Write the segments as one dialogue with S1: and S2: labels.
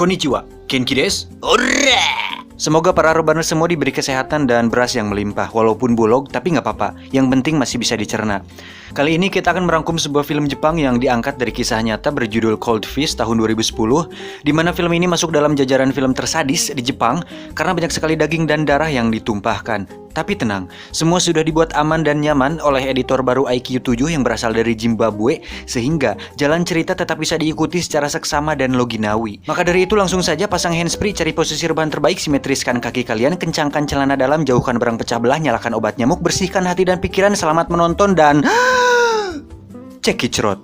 S1: Konnichiwa, Genki desu. Semoga para rebaner semua diberi kesehatan dan beras yang melimpah. Walaupun bulog, tapi nggak apa-apa. Yang penting masih bisa dicerna. Kali ini kita akan merangkum sebuah film Jepang yang diangkat dari kisah nyata berjudul Cold Fish tahun 2010, di mana film ini masuk dalam jajaran film tersadis di Jepang karena banyak sekali daging dan darah yang ditumpahkan. Tapi tenang, semua sudah dibuat aman dan nyaman oleh editor baru IQ7 yang berasal dari Zimbabwe, sehingga jalan cerita tetap bisa diikuti secara seksama dan loginawi. Maka dari itu langsung saja pasang handsfree, cari posisi rebahan terbaik, simetriskan kaki kalian, kencangkan celana dalam, jauhkan barang pecah belah, nyalakan obat nyamuk, bersihkan hati dan pikiran, selamat menonton dan cekicrot.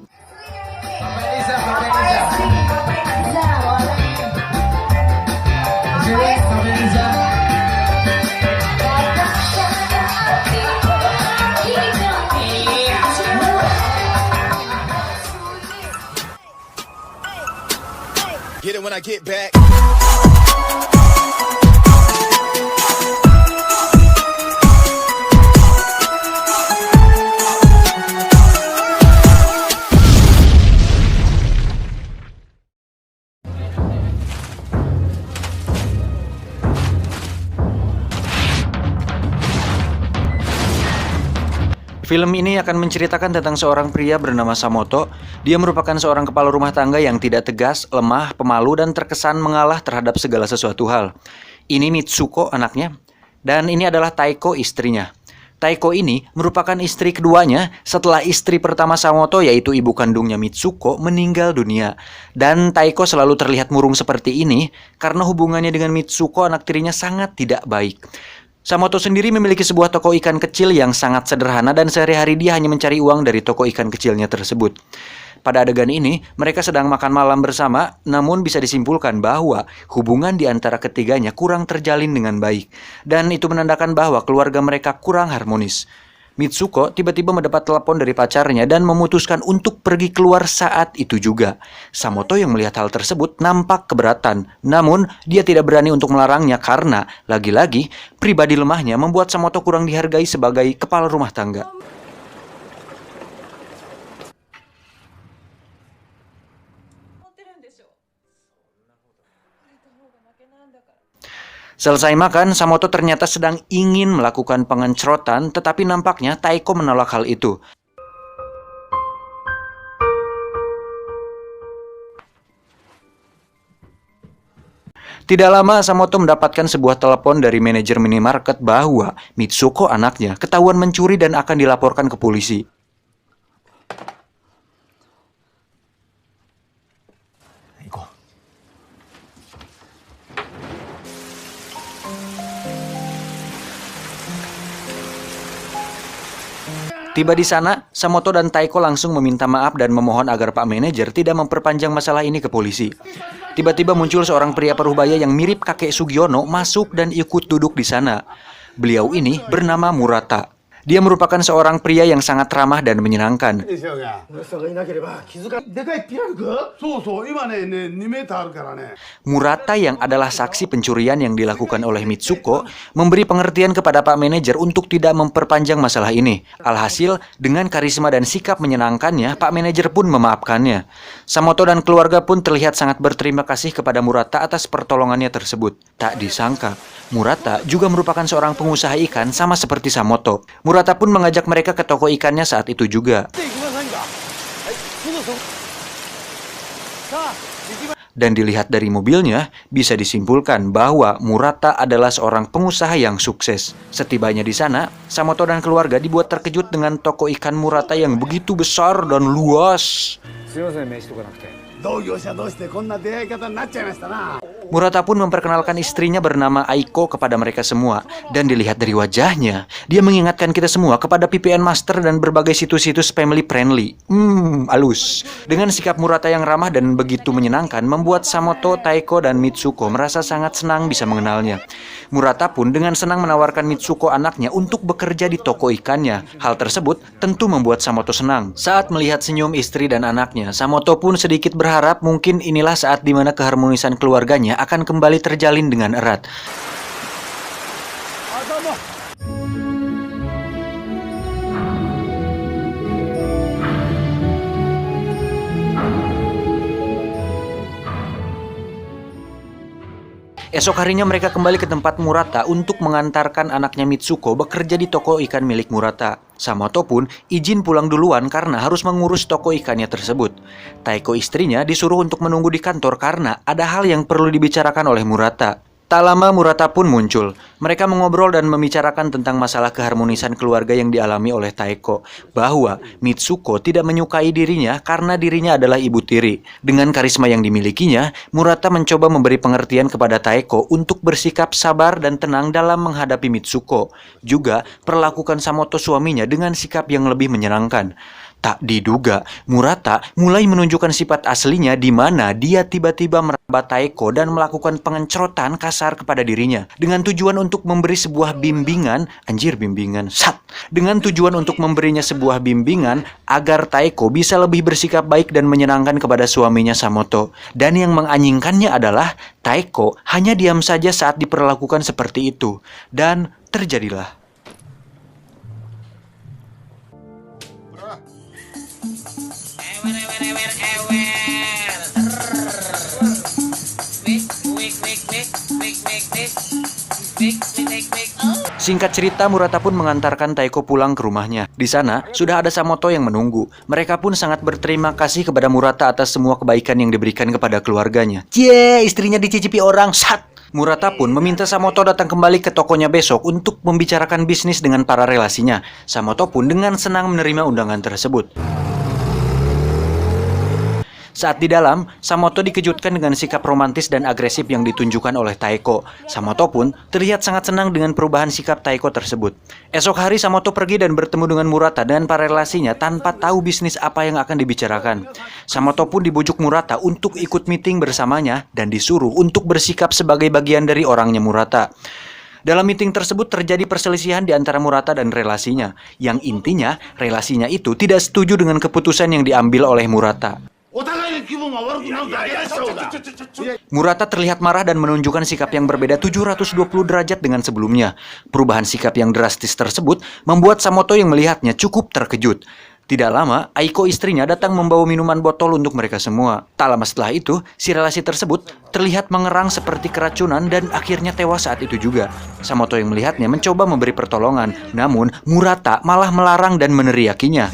S2: Get it when I get back.
S1: Film ini akan menceritakan tentang seorang pria bernama Samoto. Dia merupakan seorang kepala rumah tangga yang tidak tegas, lemah, pemalu, dan terkesan mengalah terhadap segala sesuatu hal. Ini Mitsuko anaknya, dan ini adalah Taiko istrinya. Taiko ini merupakan istri keduanya setelah istri pertama Samoto, yaitu ibu kandungnya Mitsuko, meninggal dunia. Dan Taiko selalu terlihat murung seperti ini karena hubungannya dengan Mitsuko, anak tirinya, sangat tidak baik. Samoto sendiri memiliki sebuah toko ikan kecil yang sangat sederhana dan sehari-hari dia hanya mencari uang dari toko ikan kecilnya tersebut. Pada adegan ini, mereka sedang makan malam bersama, namun bisa disimpulkan bahwa hubungan di antara ketiganya kurang terjalin dengan baik. Dan itu menandakan bahwa keluarga mereka kurang harmonis. Mitsuko tiba-tiba mendapat telepon dari pacarnya dan memutuskan untuk pergi keluar saat itu juga. Samoto yang melihat hal tersebut nampak keberatan, namun dia tidak berani untuk melarangnya karena, lagi-lagi, pribadi lemahnya membuat Samoto kurang dihargai sebagai kepala rumah tangga. Selesai makan, Samoto ternyata sedang ingin melakukan pengencrotan, tetapi nampaknya Taiko menolak hal itu. Tidak lama, Samoto mendapatkan sebuah telepon dari manajer minimarket bahwa Mitsuko anaknya ketahuan mencuri dan akan dilaporkan ke polisi. Tiba di sana, Samoto dan Taiko langsung meminta maaf dan memohon agar Pak Manajer tidak memperpanjang masalah ini ke polisi. Tiba-tiba muncul seorang pria paruh-baya yang mirip kakek Sugiono masuk dan ikut duduk di sana. Beliau ini bernama Murata. Dia merupakan seorang pria yang sangat ramah dan menyenangkan. Murata yang adalah saksi pencurian yang dilakukan oleh Mitsuko memberi pengertian kepada Pak Manajer untuk tidak memperpanjang masalah ini. Alhasil, dengan karisma dan sikap menyenangkannya, Pak Manajer pun memaafkannya. Samoto dan keluarga pun terlihat sangat berterima kasih kepada Murata atas pertolongannya tersebut. Tak disangka, Murata juga merupakan seorang pengusaha ikan sama seperti Samoto. Murata pun mengajak mereka ke toko ikannya saat itu juga. Dan dilihat dari mobilnya, bisa disimpulkan bahwa Murata adalah seorang pengusaha yang sukses. Setibanya di sana, Samoto dan keluarga dibuat terkejut dengan toko ikan Murata yang begitu besar dan luas. Murata pun memperkenalkan istrinya bernama Aiko kepada mereka semua. Dan dilihat dari wajahnya, dia mengingatkan kita semua kepada VPN Master dan berbagai situs-situs family friendly. Halus. Dengan sikap Murata yang ramah dan begitu menyenangkan, membuat Samoto, Taiko, dan Mitsuko merasa sangat senang bisa mengenalnya. Murata pun dengan senang menawarkan Mitsuko anaknya untuk bekerja di toko ikannya. Hal tersebut tentu membuat Samoto senang. Saat melihat senyum istri dan anaknya, Samoto pun sedikit berharap mungkin inilah saat dimana keharmonisan keluarganya akan kembali terjalin dengan erat. Esok harinya mereka kembali ke tempat Murata untuk mengantarkan anaknya Mitsuko bekerja di toko ikan milik Murata. Samoto pun izin pulang duluan karena harus mengurus toko ikannya tersebut. Taeko istrinya disuruh untuk menunggu di kantor karena ada hal yang perlu dibicarakan oleh Murata. Tak lama Murata pun muncul. Mereka mengobrol dan membicarakan tentang masalah keharmonisan keluarga yang dialami oleh Taeko. Bahwa Mitsuko tidak menyukai dirinya karena dirinya adalah ibu tiri. Dengan karisma yang dimilikinya, Murata mencoba memberi pengertian kepada Taeko untuk bersikap sabar dan tenang dalam menghadapi Mitsuko. Juga perlakukan Samoto suaminya dengan sikap yang lebih menyenangkan. Tak diduga, Murata mulai menunjukkan sifat aslinya di mana dia tiba-tiba meraba Taeko dan melakukan pengencrotan kasar kepada dirinya dengan tujuan untuk memberi sebuah bimbingan, dengan tujuan untuk memberinya sebuah bimbingan agar Taeko bisa lebih bersikap baik dan menyenangkan kepada suaminya Samoto. Dan yang menganjingkannya adalah Taeko hanya diam saja saat diperlakukan seperti itu. Dan terjadilah. Singkat cerita, Murata pun mengantarkan Taeko pulang ke rumahnya. Di sana, sudah ada Samoto yang menunggu. Mereka pun sangat berterima kasih kepada Murata atas semua kebaikan yang diberikan kepada keluarganya. Cie, istrinya dicicipi orang, sat! Murata pun meminta Samoto datang kembali ke tokonya besok untuk membicarakan bisnis dengan para relasinya. Samoto pun dengan senang menerima undangan tersebut. Saat di dalam, Samoto dikejutkan dengan sikap romantis dan agresif yang ditunjukkan oleh Taeko. Samoto pun terlihat sangat senang dengan perubahan sikap Taeko tersebut. Esok hari Samoto pergi dan bertemu dengan Murata dan para relasinya tanpa tahu bisnis apa yang akan dibicarakan. Samoto pun dibujuk Murata untuk ikut meeting bersamanya dan disuruh untuk bersikap sebagai bagian dari orangnya Murata. Dalam meeting tersebut terjadi perselisihan di antara Murata dan relasinya, yang intinya relasinya itu tidak setuju dengan keputusan yang diambil oleh Murata. Murata terlihat marah dan menunjukkan sikap yang berbeda 720 derajat dengan sebelumnya. Perubahan sikap yang drastis tersebut membuat Samoto yang melihatnya cukup terkejut. Tidak lama, Aiko istrinya datang membawa minuman botol untuk mereka semua. Tak lama setelah itu, si relasi tersebut terlihat mengerang seperti keracunan dan akhirnya tewas saat itu juga. Samoto yang melihatnya mencoba memberi pertolongan, namun Murata malah melarang dan meneriakinya.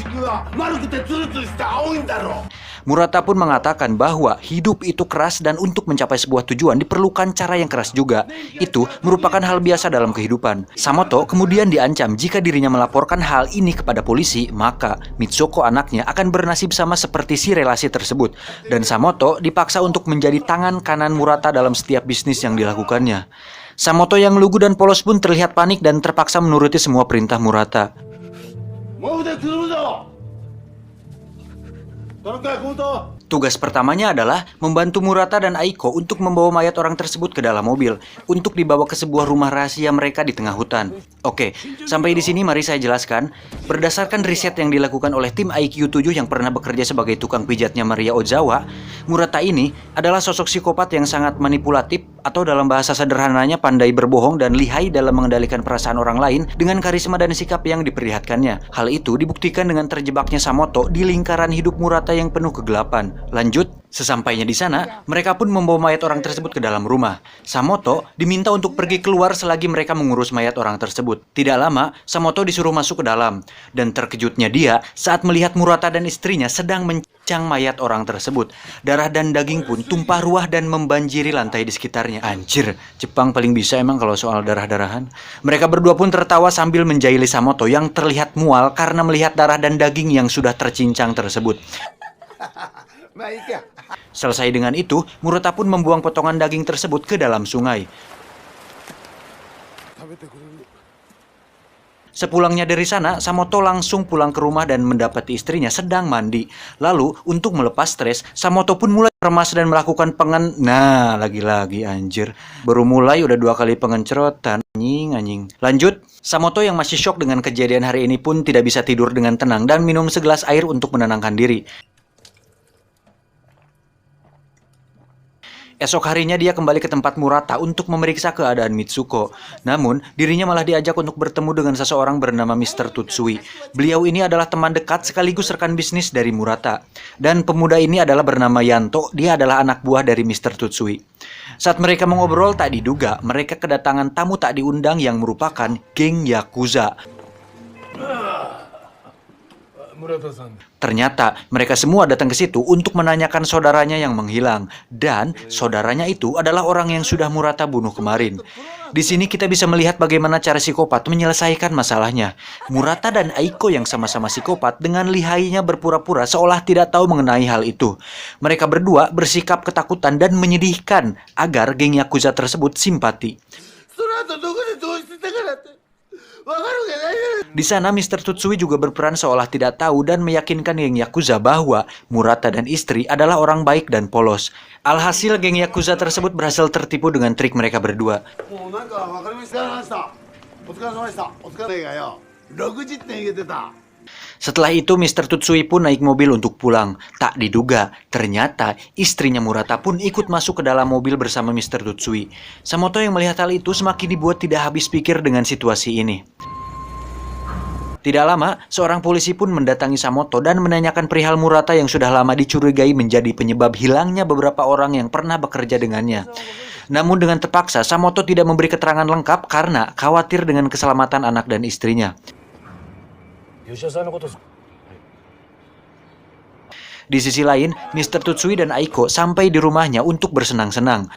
S1: Murata pun mengatakan bahwa hidup itu keras dan untuk mencapai sebuah tujuan diperlukan cara yang keras juga. Itu merupakan hal biasa dalam kehidupan. Samoto kemudian diancam jika dirinya melaporkan hal ini kepada polisi, maka Mitsuko anaknya akan bernasib sama seperti si relasi tersebut. Dan Samoto dipaksa untuk menjadi tangan kanan Murata dalam setiap bisnis yang dilakukannya. Samoto yang lugu dan polos pun terlihat panik dan terpaksa menuruti semua perintah Murata. Tugas pertamanya adalah membantu Murata dan Aiko untuk membawa mayat orang tersebut ke dalam mobil untuk dibawa ke sebuah rumah rahasia mereka di tengah hutan. Oke, sampai di sini mari saya jelaskan. Berdasarkan riset yang dilakukan oleh tim IQ7 yang pernah bekerja sebagai tukang pijatnya Maria Ozawa, Murata ini adalah sosok psikopat yang sangat manipulatif atau dalam bahasa sederhananya pandai berbohong dan lihai dalam mengendalikan perasaan orang lain dengan karisma dan sikap yang diperlihatkannya. Hal itu dibuktikan dengan terjebaknya Samoto di lingkaran hidup Murata yang penuh kegelapan. Lanjut, sesampainya di sana, mereka pun membawa mayat orang tersebut ke dalam rumah. Samoto diminta untuk pergi keluar selagi mereka mengurus mayat orang tersebut. Tidak lama, Samoto disuruh masuk ke dalam. Dan terkejutnya dia saat melihat Murata dan istrinya sedang mencincang mayat orang tersebut. Darah dan daging pun tumpah ruah dan membanjiri lantai di sekitarnya. Anjir, Jepang paling bisa emang kalau soal darah-darahan. Mereka berdua pun tertawa sambil menjahili Samoto yang terlihat mual karena melihat darah dan daging yang sudah tercincang tersebut. Selesai dengan itu, Murata pun membuang potongan daging tersebut ke dalam sungai. Sepulangnya dari sana, Samoto langsung pulang ke rumah dan mendapati istrinya sedang mandi. Lalu, untuk melepas stres, Samoto pun mulai remas dan melakukan Nah, lagi-lagi anjir. Baru mulai udah 2 kali pengencrotan. Anjing. Lanjut, Samoto yang masih syok dengan kejadian hari ini pun tidak bisa tidur dengan tenang dan minum segelas air untuk menenangkan diri. Esok harinya dia kembali ke tempat Murata untuk memeriksa keadaan Mitsuko. Namun, dirinya malah diajak untuk bertemu dengan seseorang bernama Mr. Tutsui. Beliau ini adalah teman dekat sekaligus rekan bisnis dari Murata. Dan pemuda ini adalah bernama Yanto, dia adalah anak buah dari Mr. Tutsui. Saat mereka mengobrol tak diduga, mereka kedatangan tamu tak diundang yang merupakan geng Yakuza. Ternyata mereka semua datang ke situ untuk menanyakan saudaranya yang menghilang, dan saudaranya itu adalah orang yang sudah Murata bunuh kemarin. Di sini kita bisa melihat bagaimana cara psikopat menyelesaikan masalahnya. Murata dan Aiko yang sama-sama psikopat dengan lihainya berpura-pura seolah tidak tahu mengenai hal itu. Mereka berdua bersikap ketakutan dan menyedihkan agar geng Yakuza tersebut simpati. Di sana Mr. Tutsui juga berperan seolah tidak tahu dan meyakinkan geng Yakuza bahwa Murata dan istri adalah orang baik dan polos. Alhasil geng Yakuza tersebut berhasil tertipu dengan trik mereka berdua. Setelah itu Mr. Tutsui pun naik mobil untuk pulang. Tak diduga, ternyata istrinya Murata pun ikut masuk ke dalam mobil bersama Mr. Tutsui. Samoto yang melihat hal itu semakin dibuat tidak habis pikir dengan situasi ini. Tidak lama, seorang polisi pun mendatangi Samoto dan menanyakan perihal Murata yang sudah lama dicurigai menjadi penyebab hilangnya beberapa orang yang pernah bekerja dengannya. Namun dengan terpaksa, Samoto tidak memberi keterangan lengkap karena khawatir dengan keselamatan anak dan istrinya. Di sisi lain, Mr. Tutsui dan Aiko sampai di rumahnya untuk bersenang-senang.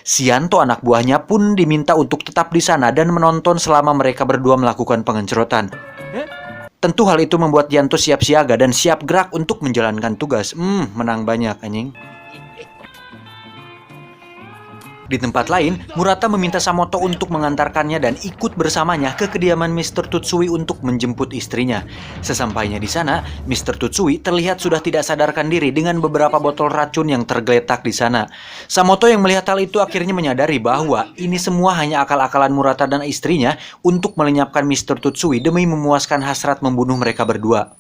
S1: Yanto anak buahnya pun diminta untuk tetap di sana dan menonton selama mereka berdua melakukan pengencerotan. Tentu hal itu membuat Yanto siap siaga dan siap gerak untuk menjalankan tugas. Menang banyak anjing. Di tempat lain, Murata meminta Samoto untuk mengantarkannya dan ikut bersamanya ke kediaman Mr. Tutsui untuk menjemput istrinya. Sesampainya di sana, Mr. Tutsui terlihat sudah tidak sadarkan diri dengan beberapa botol racun yang tergeletak di sana. Samoto yang melihat hal itu akhirnya menyadari bahwa ini semua hanya akal-akalan Murata dan istrinya untuk melenyapkan Mr. Tutsui demi memuaskan hasrat membunuh mereka berdua.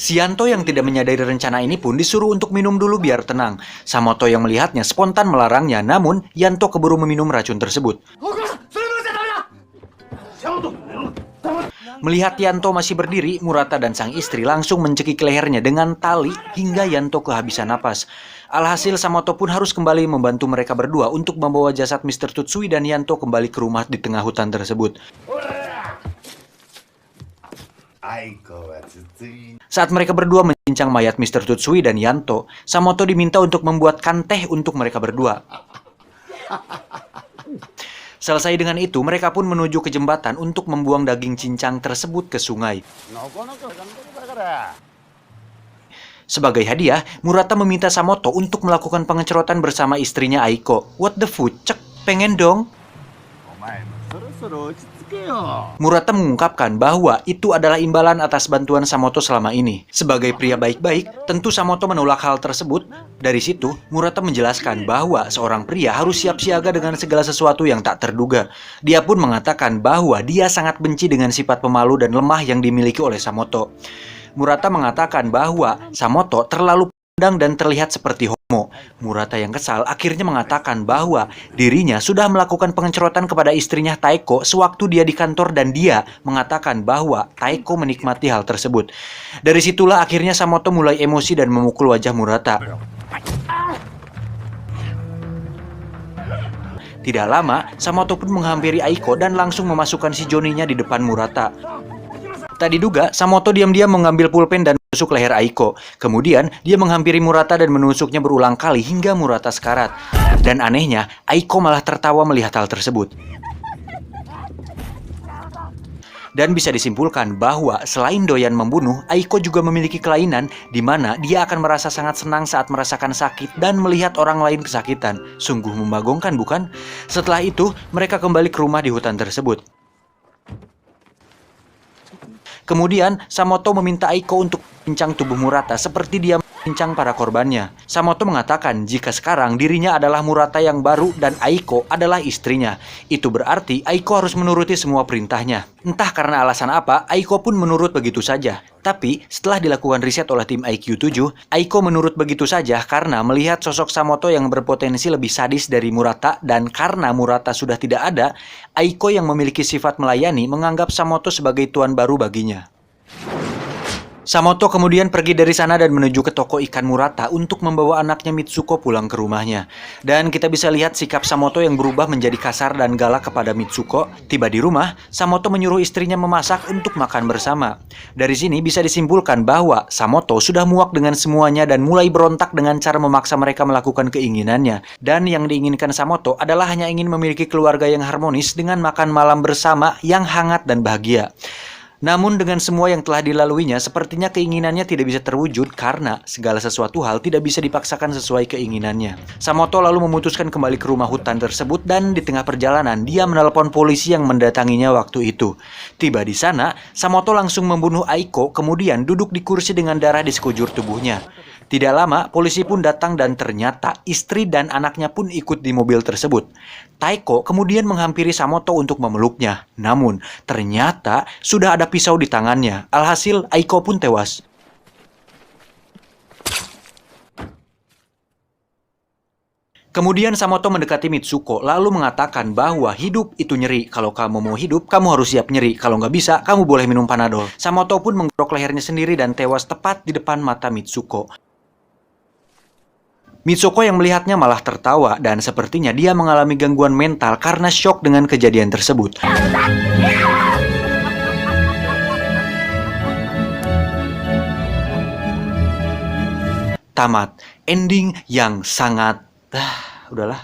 S1: Yanto yang tidak menyadari rencana ini pun disuruh untuk minum dulu biar tenang. Samoto yang melihatnya spontan melarangnya, namun Yanto keburu meminum racun tersebut. Melihat Yanto masih berdiri, Murata dan sang istri langsung mencekik lehernya dengan tali hingga Yanto kehabisan napas. Alhasil Samoto pun harus kembali membantu mereka berdua untuk membawa jasad Mr. Tutsui dan Yanto kembali ke rumah di tengah hutan tersebut. Saat mereka berdua mencincang mayat Mr. Tutsui dan Yanto, Samoto diminta untuk membuatkan teh untuk mereka berdua. Selesai dengan itu, mereka pun menuju ke jembatan untuk membuang daging cincang tersebut ke sungai. Sebagai hadiah, Murata meminta Samoto untuk melakukan pengencerotan bersama istrinya Aiko. What the fuck? Cek, pengen dong? Murata mengungkapkan bahwa itu adalah imbalan atas bantuan Samoto selama ini. Sebagai pria baik-baik, tentu Samoto menolak hal tersebut. Dari situ, Murata menjelaskan bahwa seorang pria harus siap siaga dengan segala sesuatu yang tak terduga. Dia pun mengatakan bahwa dia sangat benci dengan sifat pemalu dan lemah yang dimiliki oleh Samoto. Murata mengatakan bahwa Samoto terlalu pandang dan terlihat seperti homo. Murata yang kesal akhirnya mengatakan bahwa dirinya sudah melakukan pengencerotan kepada istrinya Taeko sewaktu dia di kantor dan dia mengatakan bahwa Taeko menikmati hal tersebut. Dari situlah akhirnya Samoto mulai emosi dan memukul wajah Murata. Tidak lama, Samoto pun menghampiri Aiko dan langsung memasukkan si Joninya di depan Murata. Tak diduga, Samoto diam-diam mengambil pulpen dan menusuk leher Aiko. Kemudian, dia menghampiri Murata dan menusuknya berulang kali hingga Murata sekarat. Dan anehnya, Aiko malah tertawa melihat hal tersebut. Dan bisa disimpulkan bahwa selain doyan membunuh, Aiko juga memiliki kelainan di mana dia akan merasa sangat senang saat merasakan sakit dan melihat orang lain kesakitan. Sungguh membagongkan, bukan? Setelah itu, mereka kembali ke rumah di hutan tersebut. Kemudian, Samoto meminta Aiko untuk pincang tubuh Murata seperti dia pincang para korbannya. Samoto mengatakan jika sekarang dirinya adalah Murata yang baru dan Aiko adalah istrinya. Itu berarti Aiko harus menuruti semua perintahnya. Entah karena alasan apa, Aiko pun menurut begitu saja. Tapi setelah dilakukan riset oleh tim IQ7, Aiko menurut begitu saja karena melihat sosok Samoto yang berpotensi lebih sadis dari Murata, dan karena Murata sudah tidak ada, Aiko yang memiliki sifat melayani menganggap Samoto sebagai tuan baru baginya. Samoto kemudian pergi dari sana dan menuju ke toko ikan Murata untuk membawa anaknya Mitsuko pulang ke rumahnya. Dan kita bisa lihat sikap Samoto yang berubah menjadi kasar dan galak kepada Mitsuko. Tiba di rumah, Samoto menyuruh istrinya memasak untuk makan bersama. Dari sini bisa disimpulkan bahwa Samoto sudah muak dengan semuanya dan mulai berontak dengan cara memaksa mereka melakukan keinginannya. Dan yang diinginkan Samoto adalah hanya ingin memiliki keluarga yang harmonis dengan makan malam bersama yang hangat dan bahagia. Namun dengan semua yang telah dilaluinya, sepertinya keinginannya tidak bisa terwujud karena segala sesuatu hal tidak bisa dipaksakan sesuai keinginannya. Samoto lalu memutuskan kembali ke rumah hutan tersebut dan di tengah perjalanan dia menelpon polisi yang mendatanginya waktu itu. Tiba di sana, Samoto langsung membunuh Aiko kemudian duduk di kursi dengan darah di sekujur tubuhnya. Tidak lama, polisi pun datang dan ternyata istri dan anaknya pun ikut di mobil tersebut. Taiko kemudian menghampiri Samoto untuk memeluknya. Namun, ternyata sudah ada pisau di tangannya. Alhasil, Aiko pun tewas. Kemudian Samoto mendekati Mitsuko, lalu mengatakan bahwa hidup itu nyeri. Kalau kamu mau hidup, kamu harus siap nyeri. Kalau nggak bisa, kamu boleh minum Panadol. Samoto pun menggerok lehernya sendiri dan tewas tepat di depan mata Mitsuko. Mitsuko yang melihatnya malah tertawa dan sepertinya dia mengalami gangguan mental karena syok dengan kejadian tersebut. Tamat. Ending yang sangat... udahlah.